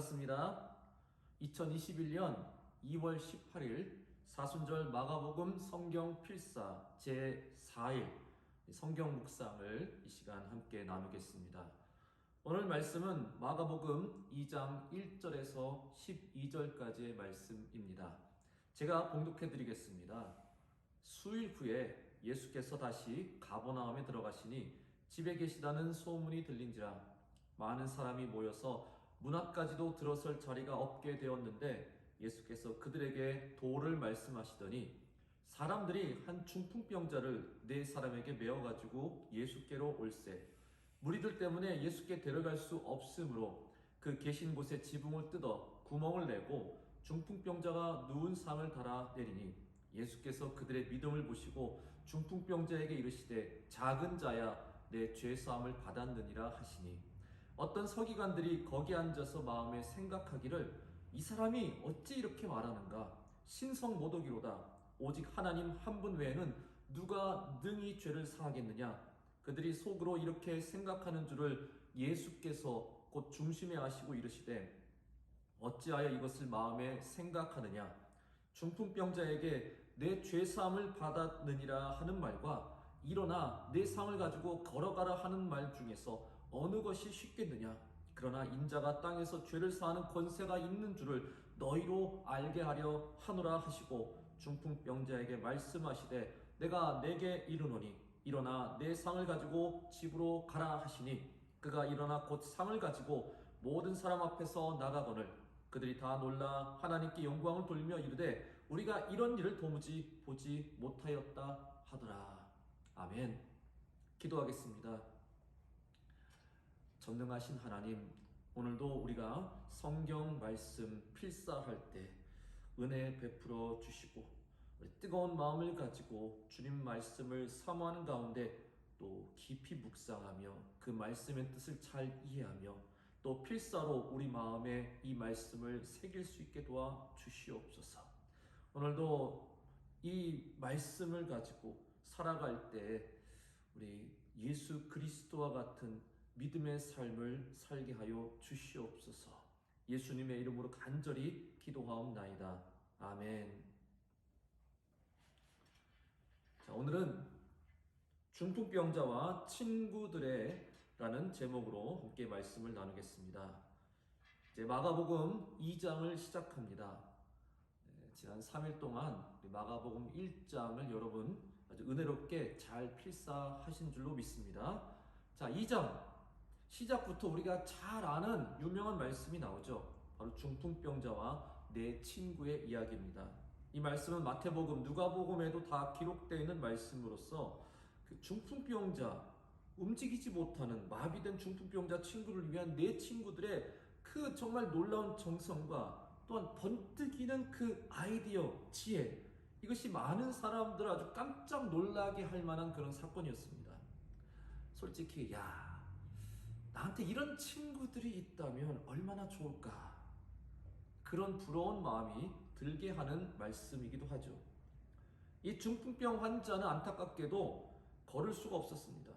반갑습니다. 2021년 2월 18일 사순절 마가복음 성경 필사 제4일 성경 묵상을 이 시간 함께 나누겠습니다. 오늘 말씀은 마가복음 2장 1절에서 12절까지의 말씀입니다. 제가 봉독해 드리겠습니다. 수일 후에 예수께서 다시 가버나움에 들어가시니 집에 계시다는 소문이 들린지라 많은 사람이 모여서 문 앞까지도 들어설 자리가 없게 되었는데 예수께서 그들에게 도를 말씀하시더니 사람들이 한 중풍병자를 네 사람에게 메어가지고 예수께로 올세 무리들 때문에 예수께 데려갈 수 없으므로 그 계신 곳에 지붕을 뜯어 구멍을 내고 중풍병자가 누운 상을 달아 내리니 예수께서 그들의 믿음을 보시고 중풍병자에게 이르시되 작은 자야 내 죄사함을 받았느니라 하시니 어떤 서기관들이 거기 앉아서 마음에 생각하기를 이 사람이 어찌 이렇게 말하는가 신성 모독이로다 오직 하나님 한 분 외에는 누가 능히 죄를 사하겠느냐 그들이 속으로 이렇게 생각하는 줄을 예수께서 곧 중심에 아시고 이르시되 어찌하여 이것을 마음에 생각하느냐 중풍병자에게 내 죄사함을 받았느니라 하는 말과 일어나 내 상을 가지고 걸어가라 하는 말 중에서 어느 것이 쉽겠느냐 그러나 인자가 땅에서 죄를 사하는 권세가 있는 줄을 너희로 알게 하려 하노라 하시고 중풍병자에게 말씀하시되 내가 내게 이르노니 일어나 내 상을 가지고 집으로 가라 하시니 그가 일어나 곧 상을 가지고 모든 사람 앞에서 나가거늘 그들이 다 놀라 하나님께 영광을 돌리며 이르되 우리가 이런 일을 도무지 보지 못하였다 하더라. 아멘. 기도하겠습니다. 전능하신 하나님, 오늘도 우리가 성경 말씀 필사할 때 은혜 베풀어 주시고 우리 뜨거운 마음을 가지고 주님 말씀을 사모하는 가운데 또 깊이 묵상하며 그 말씀의 뜻을 잘 이해하며 또 필사로 우리 마음에 이 말씀을 새길 수 있게 도와 주시옵소서. 오늘도 이 말씀을 가지고 살아갈 때 우리 예수 그리스도와 같은 믿음의 삶을 살게 하여 주시옵소서. 예수님의 이름으로 간절히 기도하옵나이다. 아멘. 자, 오늘은 중풍병자와 친구들의 라는 제목으로 함께 말씀을 나누겠습니다. 이제 마가복음 2장을 시작합니다. 지난 3일 동안 마가복음 1장을 여러분 아주 은혜롭게 잘 필사하신 줄로 믿습니다. 자, 2장 시작부터 우리가 잘 아는 유명한 말씀이 나오죠. 바로 중풍병자와 내 친구의 이야기입니다. 이 말씀은 마태복음, 누가복음에도 다 기록되어 있는 말씀으로서 그 중풍병자, 움직이지 못하는 마비된 중풍병자 친구를 위한 내 친구들의 그 정말 놀라운 정성과 또한 번뜩이는 그 아이디어, 지혜, 이것이 많은 사람들을 아주 깜짝 놀라게 할 만한 그런 사건이었습니다. 솔직히 나한테 이런 친구들이 있다면 얼마나 좋을까, 그런 부러운 마음이 들게 하는 말씀이기도 하죠. 이 중풍병 환자는 안타깝게도 걸을 수가 없었습니다.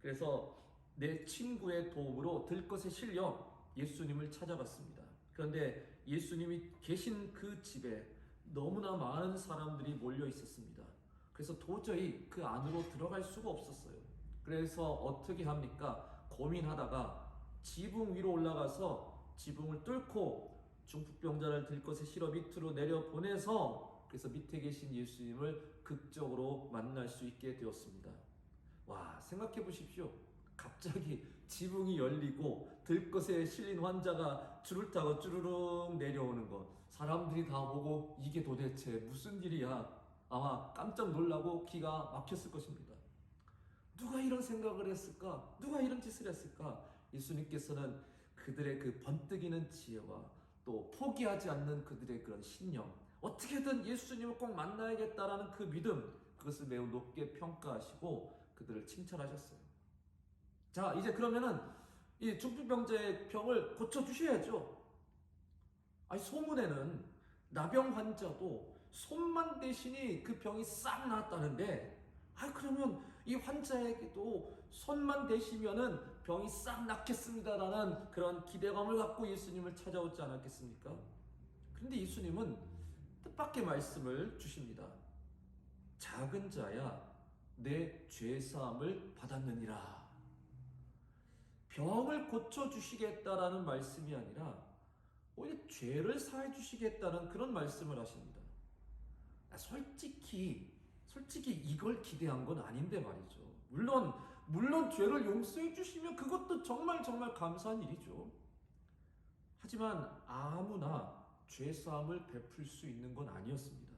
그래서 내 친구의 도움으로 들것에 실려 예수님을 찾아갔습니다. 그런데 예수님이 계신 그 집에 너무나 많은 사람들이 몰려 있었습니다. 그래서 도저히 그 안으로 들어갈 수가 없었어요. 그래서 어떻게 합니까? 고민하다가 지붕 위로 올라가서 지붕을 뚫고 중풍병자를 들것에 실어 밑으로 내려 보내서 그래서 밑에 계신 예수님을 극적으로 만날 수 있게 되었습니다. 와, 생각해 보십시오. 갑자기 지붕이 열리고 들것에 실린 환자가 줄을 타고 쭈르륵 내려오는 것, 사람들이 다 보고 이게 도대체 무슨 일이야? 아마 깜짝 놀라고 기가 막혔을 것입니다. 누가 이런 생각을 했을까? 누가 이런 짓을 했을까? 예수님께서는 그들의 그 번뜩이는 지혜와 또 포기하지 않는 그들의 그런 신념, 어떻게든 예수님을 꼭 만나야겠다라는 그 믿음, 그것을 매우 높게 평가하시고 그들을 칭찬하셨어요. 자, 이제 그러면은 이 중풍병자의 병을 고쳐주셔야죠. 아니, 소문에는 나병 환자도 손만 대시니 그 병이 싹 나았다는데, 그러면 이 환자에게도 손만 대시면은 병이 싹 낫겠습니다라는 그런 기대감을 갖고 예수님을 찾아오지 않았겠습니까? 그런데 예수님은 뜻밖의 말씀을 주십니다. 작은 자야 내 죄사함을 받았느니라. 병을 고쳐주시겠다라는 말씀이 아니라 오히려 죄를 사해 주시겠다는 그런 말씀을 하십니다. 솔직히 이걸 기대한 건 아닌데 말이죠. 물론 죄를 용서해 주시면 그것도 정말 감사한 일이죠. 하지만 아무나 죄 사함을 베풀 수 있는 건 아니었습니다.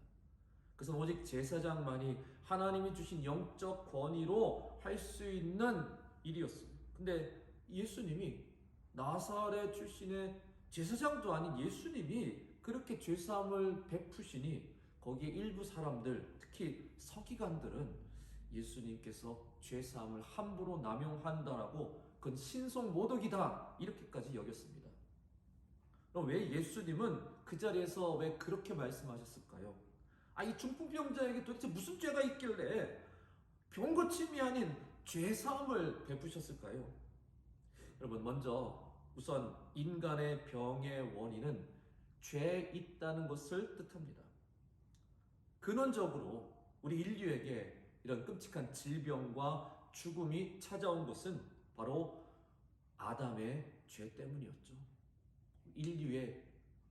그것은 오직 제사장만이 하나님이 주신 영적 권위로 할 수 있는 일이었어요. 근데 예수님이 나사렛 출신의 제사장도 아닌 예수님이 그렇게 죄사함을 베푸시니 거기에 일부 사람들, 특히 서기관들은 예수님께서 죄사함을 함부로 남용한다라고 그건 신성 모독이다 이렇게까지 여겼습니다. 그럼 왜 예수님은 그 자리에서 왜 그렇게 말씀하셨을까요? 이 중풍병자에게 도대체 무슨 죄가 있길래 병 고침이 아닌 죄사함을 베푸셨을까요? 여러분, 먼저 우선 인간의 병의 원인은 죄에 있다는 것을 뜻합니다. 근원적으로 우리 인류에게 이런 끔찍한 질병과 죽음이 찾아온 것은 바로 아담의 죄 때문이었죠. 인류의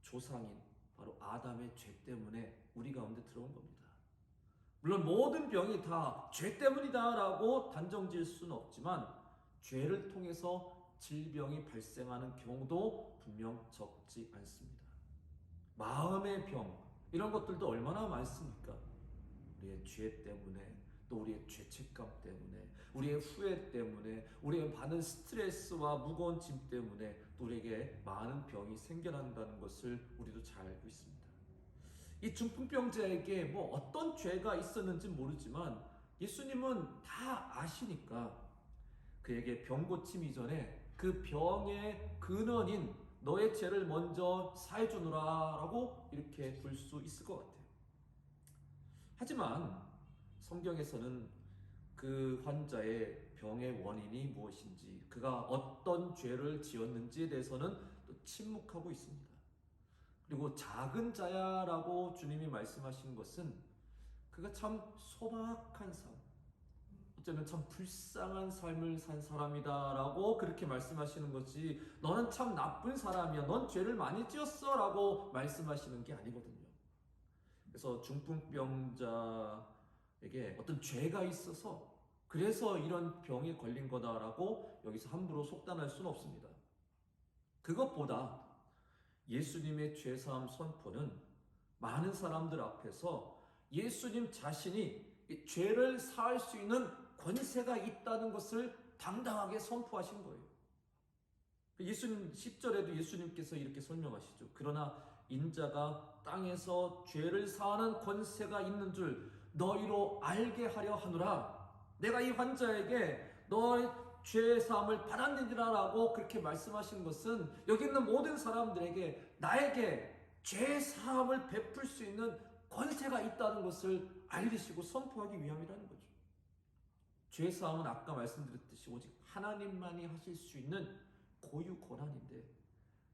조상인 바로 아담의 죄 때문에 우리 가운데 들어온 겁니다. 물론 모든 병이 다 죄 때문이다라고 단정지을 수는 없지만 죄를 통해서 질병이 발생하는 경우도 분명 적지 않습니다. 마음의 병, 이런 것들도 얼마나 많습니까? 우리의 죄 때문에, 또 우리의 죄책감 때문에, 우리의 후회 때문에, 우리의 받은 스트레스와 무거운 짐 때문에 또 우리에게 많은 병이 생겨난다는 것을 우리도 잘 알고 있습니다. 이 중풍병자에게 어떤 죄가 있었는지 모르지만 예수님은 다 아시니까 그에게 병 고침 이전에 그 병의 근원인 너의 죄를 먼저 사해 주노라라고 이렇게 볼 수 있을 것 같아요. 하지만 성경에서는 그 환자의 병의 원인이 무엇인지, 그가 어떤 죄를 지었는지에 대해서는 또 침묵하고 있습니다. 그리고 작은 자야라고 주님이 말씀하신 것은 그가 참 소박한 삶, 어쩌면 참 불쌍한 삶을 산 사람이다라고 그렇게 말씀하시는 거지, 너는 참 나쁜 사람이야, 넌 죄를 많이 지었어 라고 말씀하시는 게 아니거든요. 그래서 중풍병자에게 어떤 죄가 있어서 그래서 이런 병에 걸린 거다라고 여기서 함부로 속단할 수는 없습니다. 그것보다 예수님의 죄사함 선포는 많은 사람들 앞에서 예수님 자신이 죄를 사할 수 있는 권세가 있다는 것을 당당하게 선포하신 거예요. 예수님 10절에도 예수님께서 이렇게 설명하시죠. 그러나 인자가 땅에서 죄를 사하는 권세가 있는 줄 너희로 알게 하려 하노라. 내가 이 환자에게 너의 죄 사함을 받았느니라 라고 그렇게 말씀하신 것은 여기 있는 모든 사람들에게 나에게 죄 사함을 베풀 수 있는 권세가 있다는 것을 알리시고 선포하기 위함이라는 거죠. 죄 사함은 아까 말씀드렸듯이 오직 하나님만이 하실 수 있는 고유 권한인데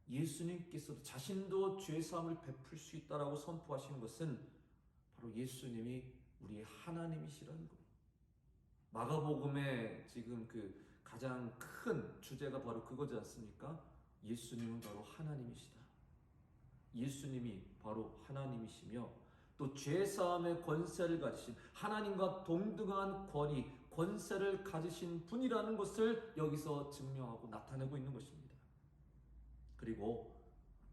예수님께서 자신도 죄 사함을 베풀 수 있다라고 선포하신 것은 바로 예수님이 우리의 하나님이시라는 거예요. 마가복음의 지금 그 가장 큰 주제가 바로 그거지 않습니까? 예수님은 바로 하나님이시다. 예수님이 바로 하나님이시며 또 죄사함의 권세를 가지신 하나님과 동등한 권위, 권세를 가지신 분이라는 것을 여기서 증명하고 나타내고 있는 것입니다. 그리고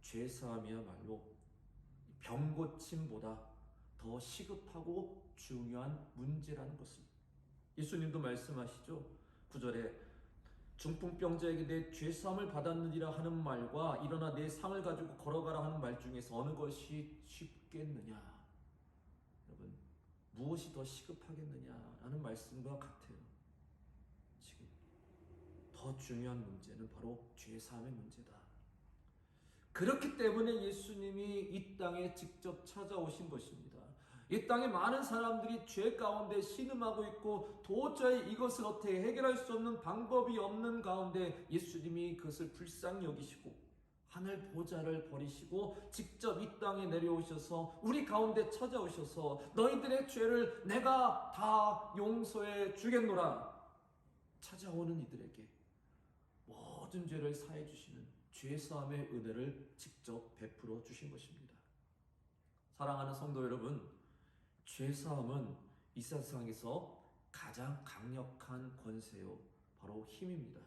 죄사함이야말로 병고침보다 더 시급하고 중요한 문제라는 것을 예수님도 말씀하시죠. 9절에 중풍병자에게 내 죄사함을 받았느니라 하는 말과 일어나 내 상을 가지고 걸어가라 하는 말 중에서 어느 것이 쉽겠느냐. 여러분, 무엇이 더 시급하겠느냐라는 말씀과 같아요. 지금 더 중요한 문제는 바로 죄사함의 문제다. 그렇기 때문에 예수님이 이 땅에 직접 찾아오신 것입니다. 이 땅에 많은 사람들이 죄 가운데 신음하고 있고 도저히 이것을 어떻게 해결할 수 없는 방법이 없는 가운데 예수님이 그것을 불쌍히 여기시고 하늘 보좌를 버리시고 직접 이 땅에 내려오셔서 우리 가운데 찾아오셔서 너희들의 죄를 내가 다 용서해 주겠노라. 찾아오는 이들에게 모든 죄를 사해 주시는 죄사함의 은혜를 직접 베풀어 주신 것입니다. 사랑하는 성도 여러분, 죄사함은 이 세상에서 가장 강력한 권세요, 바로 힘입니다.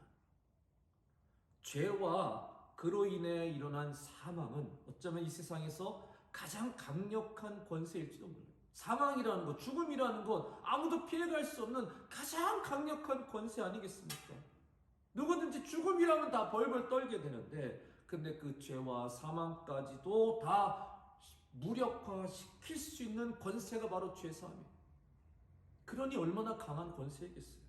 죄와 그로 인해 일어난 사망은 어쩌면 이 세상에서 가장 강력한 권세일지도 몰라요. 사망이라는 것, 죽음이라는 것, 아무도 피해갈 수 없는 가장 강력한 권세 아니겠습니까? 누구든지 죽음이라면 다 벌벌 떨게 되는데, 근데 그 죄와 사망까지도 다 무력화시킬 수 있는 권세가 바로 죄사함이에요. 그러니 얼마나 강한 권세이겠어요.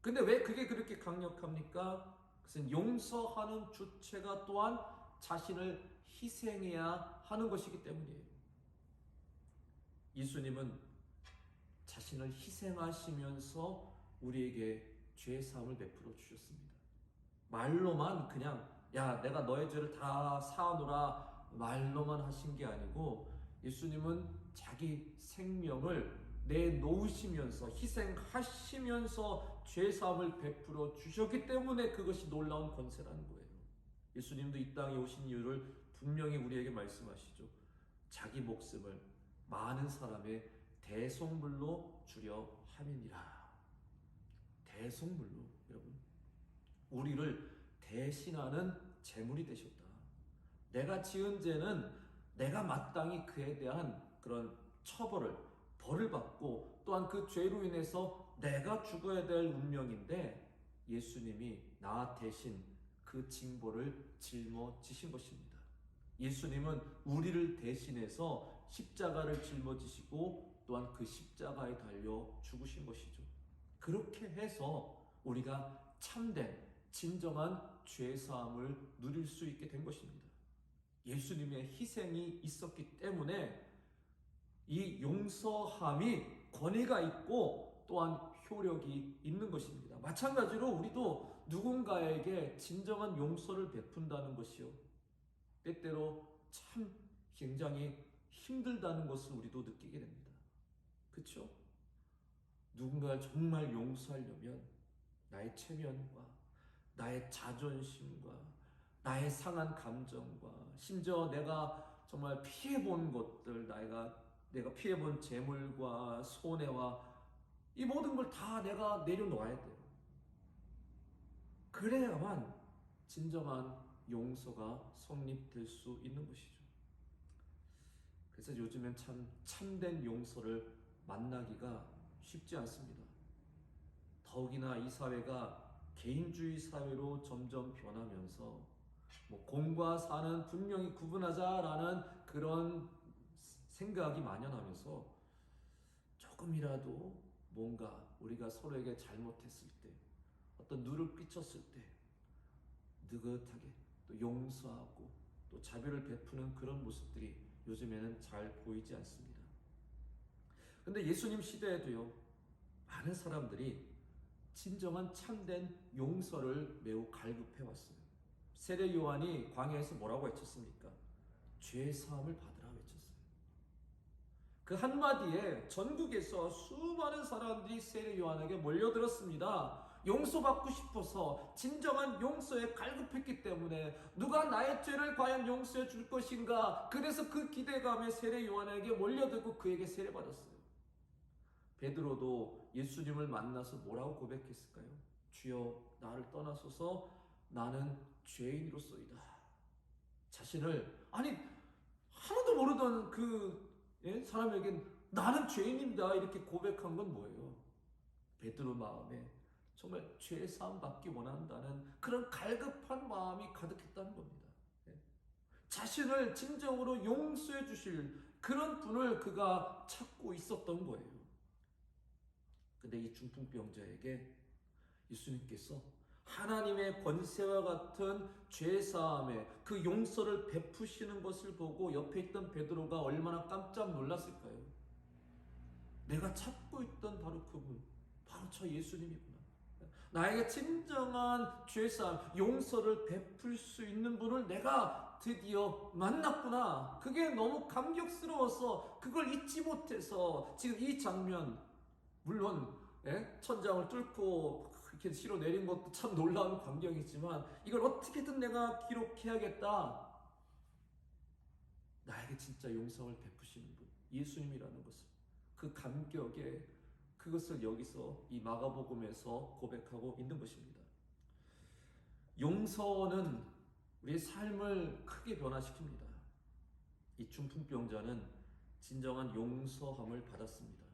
근데 왜 그게 그렇게 강력합니까? 그것은 용서하는 주체가 또한 자신을 희생해야 하는 것이기 때문이에요. 예수님은 자신을 희생하시면서 우리에게 죄사함을 베풀어 주셨습니다. 말로만 그냥 야 내가 너의 죄를 다 사하노라 말로만 하신 게 아니고 예수님은 자기 생명을 내놓으시면서 희생하시면서 죄사함을 베풀어 주셨기 때문에 그것이 놀라운 권세라는 거예요. 예수님도 이 땅에 오신 이유를 분명히 우리에게 말씀하시죠. 자기 목숨을 많은 사람의 대속물로 주려 함이니라. 대속물로, 여러분, 우리를 대신하는 제물이 되셨다. 내가 지은 죄는 내가 마땅히 그에 대한 그런 처벌을, 벌을 받고 또한 그 죄로 인해서 내가 죽어야 될 운명인데 예수님이 나 대신 그 징벌을 짊어지신 것입니다. 예수님은 우리를 대신해서 십자가를 짊어지시고 또한 그 십자가에 달려 죽으신 것이죠. 그렇게 해서 우리가 참된 진정한 죄사함을 누릴 수 있게 된 것입니다. 예수님의 희생이 있었기 때문에 이 용서함이 권위가 있고 또한 효력이 있는 것입니다. 마찬가지로 우리도 누군가에게 진정한 용서를 베푼다는 것이요, 때때로 참 굉장히 힘들다는 것을 우리도 느끼게 됩니다. 그렇죠? 누군가를 정말 용서하려면 나의 체면과 나의 자존심과 나의 상한 감정과 심지어 내가 정말 피해본 것들, 내가 피해본 재물과 손해와 이 모든 걸 다 내가 내려놓아야 돼요. 그래야만 진정한 용서가 성립될 수 있는 것이죠. 그래서 요즘엔 참된 용서를 만나기가 쉽지 않습니다. 더욱이나 이 사회가 개인주의 사회로 점점 변하면서 공과 사는 분명히 구분하자라는 그런 생각이 만연하면서 조금이라도 뭔가 우리가 서로에게 잘못했을 때, 어떤 누를 끼쳤을 때 느긋하게 또 용서하고 또 자비를 베푸는 그런 모습들이 요즘에는 잘 보이지 않습니다. 근데 예수님 시대에도요, 많은 사람들이 진정한 참된 용서를 매우 갈급해 왔어요. 세례 요한이 광야에서 뭐라고 외쳤습니까? 죄 사함을 받으라 외쳤어요. 그 한마디에 전국에서 수많은 사람들이 세례 요한에게 몰려들었습니다. 용서받고 싶어서 진정한 용서에 갈급했기 때문에 누가 나의 죄를 과연 용서해 줄 것인가, 그래서 그 기대감에 세례 요한에게 몰려들고 그에게 세례받았어요. 베드로도 예수님을 만나서 뭐라고 고백했을까요? 주여 나를 떠나소서 나는 죄인으로소이다. 자신을 하나도 모르던 사람에겐 나는 죄인입니다 이렇게 고백한 건 뭐예요? 베드로 마음에 정말 죄 사함 받기 원한다는 그런 갈급한 마음이 가득했다는 겁니다. 자신을 진정으로 용서해 주실 그런 분을 그가 찾고 있었던 거예요. 근데 이 중풍병자에게 예수님께서 하나님의 권세와 같은 죄사함에 그 용서를 베푸시는 것을 보고 옆에 있던 베드로가 얼마나 깜짝 놀랐을까요? 내가 찾고 있던 바로 그분, 바로 저 예수님이구나. 나에게 진정한 죄사함, 용서를 베풀 수 있는 분을 내가 드디어 만났구나. 그게 너무 감격스러워서 그걸 잊지 못해서 지금 이 장면, 물론 천장을 뚫고 이렇게 실어 내린 것도 참 놀라운 광경이지만 이걸 어떻게든 내가 기록해야겠다. 나에게 진짜 용서를 베푸시는 분, 예수님이라는 것을, 그 감격에 그것을 여기서 이 마가복음에서 고백하고 있는 것입니다. 용서는 우리의 삶을 크게 변화시킵니다. 이 중풍병자는 진정한 용서함을 받았습니다.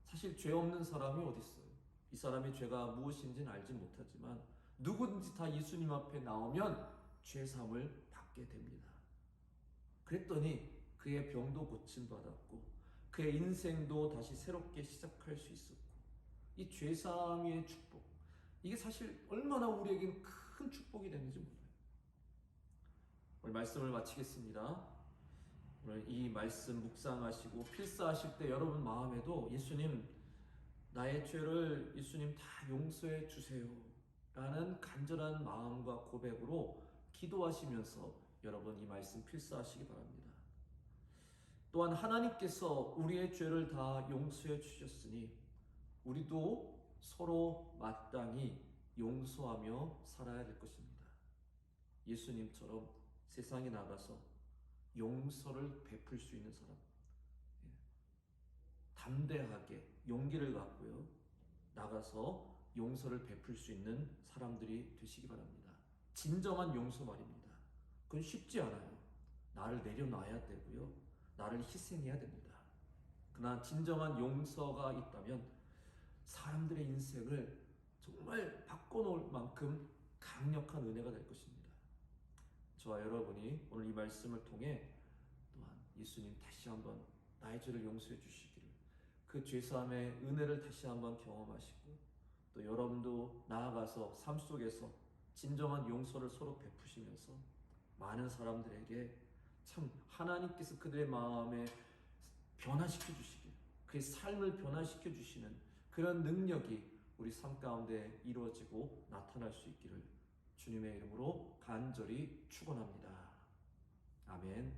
사실 죄 없는 사람이 어디 있어요? 이 사람의 죄가 무엇인지는 알지 못하지만 누구든지 다 예수님 앞에 나오면 죄사함을 받게 됩니다. 그랬더니 그의 병도 고침받았고 그의 인생도 다시 새롭게 시작할 수 있었고, 이 죄사함의 축복, 이게 사실 얼마나 우리에겐 큰 축복이 되는지 몰라요. 오늘 말씀을 마치겠습니다. 오늘 이 말씀 묵상하시고 필사하실 때 여러분 마음에도 예수님, 나의 죄를 예수님 다 용서해 주세요 라는 간절한 마음과 고백으로 기도하시면서 여러분 이 말씀 필사하시기 바랍니다. 또한 하나님께서 우리의 죄를 다 용서해 주셨으니 우리도 서로 마땅히 용서하며 살아야 될 것입니다. 예수님처럼 세상에 나가서 용서를 베풀 수 있는 사람, 담대하게 용기를 갖고요, 나가서 용서를 베풀 수 있는 사람들이 되시기 바랍니다. 진정한 용서 말입니다. 그건 쉽지 않아요. 나를 내려놔야 되고요, 나를 희생해야 됩니다. 그러나 진정한 용서가 있다면 사람들의 인생을 정말 바꿔놓을 만큼 강력한 은혜가 될 것입니다. 저와 여러분이 오늘 이 말씀을 통해 또한 예수님 다시 한번 나의 죄를 용서해 주시기를, 그 죄사함의 은혜를 다시 한번 경험하시고, 또 여러분도 나아가서 삶 속에서 진정한 용서를 서로 베푸시면서 많은 사람들에게 참 하나님께서 그들의 마음에 변화시켜 주시길, 그의 삶을 변화시켜 주시는 그런 능력이 우리 삶 가운데 이루어지고 나타날 수 있기를 주님의 이름으로 간절히 축원합니다. 아멘.